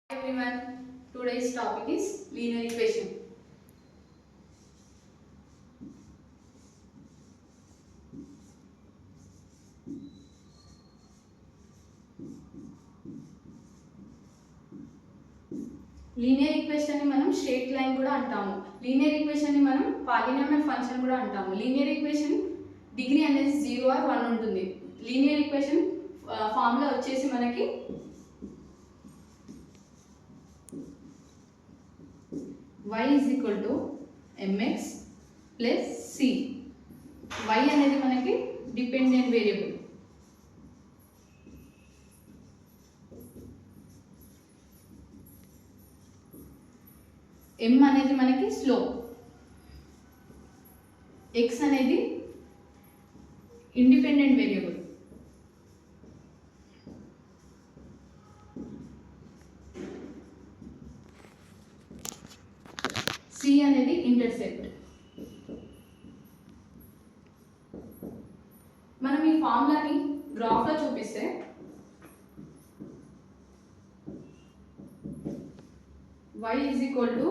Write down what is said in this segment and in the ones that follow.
Everyone, today's topic is linear equation. Linear equation ని మనం straight line కూడా అంటాము. లీనియర్ ఈక్వేషన్ ని మనం పాలినామియల్ ఫంక్షన్ కూడా అంటాము. లీనియర్ ఈక్వేషన్ డిగ్రీ అనేది 0 ఆర్ 1 ఉంటుంది. లీనియర్ ఈక్వేషన్ ఫార్ములా వచ్చేసి మనకి y is equal to mx plus c. y అనేది మనకి డిపెండెంట్ వేరియబుల్. m అనేది మనకి స్లోప్. x అనేది ఇండిపెండెంట్ వేరియబుల్. c అనేది ఇంటర్సెప్ట్. మనం ఈ ఫార్ములాని గ్రాఫ్ లో చూపిస్తే y is equal to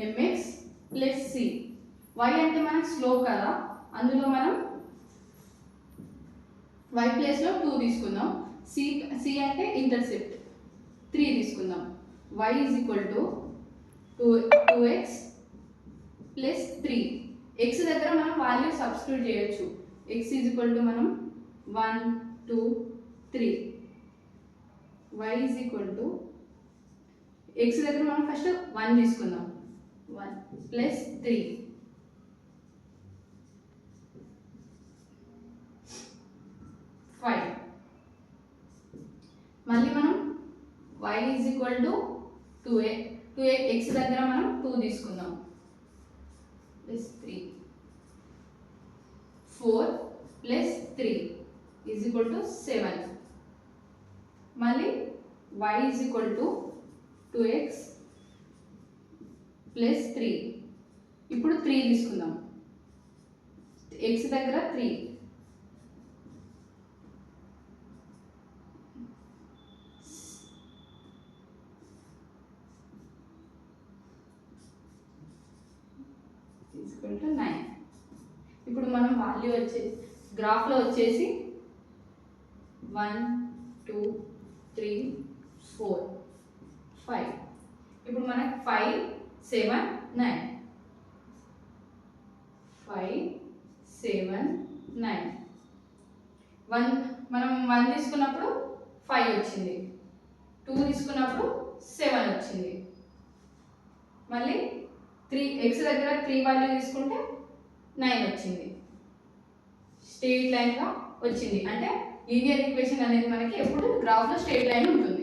mx plus c. y అంటే మనకి స్లోప్ కదా, అందులో మనం y ప్లేస్ లో 2 తీసుకుందాం. c అంటే ఇంటర్సెప్ట్ 3 తీసుకుందాం. y is equal to 2x plus 3. x దగ్గర మనం వాల్యూ సబ్స్టిట్యూట్ చేయొచ్చు. x is equal to మనం 1 2 3. y is equal to x దగ్గర మనం ఫస్ట్ 1 తీసుకుందాం. 1 ప్లస్ 3 5. మళ్ళీ మనం y is equal to 2x దగ్గర మనం 2 తీసుకుందాం. Plus 3 4 plus 3 is equal to 7. మళ్ళీ y is equal to 2x plus 3. ఇప్పుడు 3 తీసుకుందాం. x దగ్గర 3 9. ఇప్పుడు మనం వాల్యూ వచ్చేసి గ్రాఫ్ లో వచ్చేసి 1 2 3 4 5. ఇప్పుడు మనకి 5 7 9 5 7 9. 1 మనం 1 తీసుకున్నప్పుడు 5 వచ్చింది. 2 తీసుకున్నప్పుడు 7 వచ్చింది. మళ్ళీ 3 x దగ్గర 3 వాల్యూ తీసుకుంటే 9 వచ్చింది. స్ట్రెయిట్ లైన్ గా వచ్చింది. అంటే లీనియర్ ఈక్వేషన్ అనేది మనకి ఎప్పుడు గ్రాఫ్ లో స్ట్రెయిట్ లైన్ ఉంటుంది.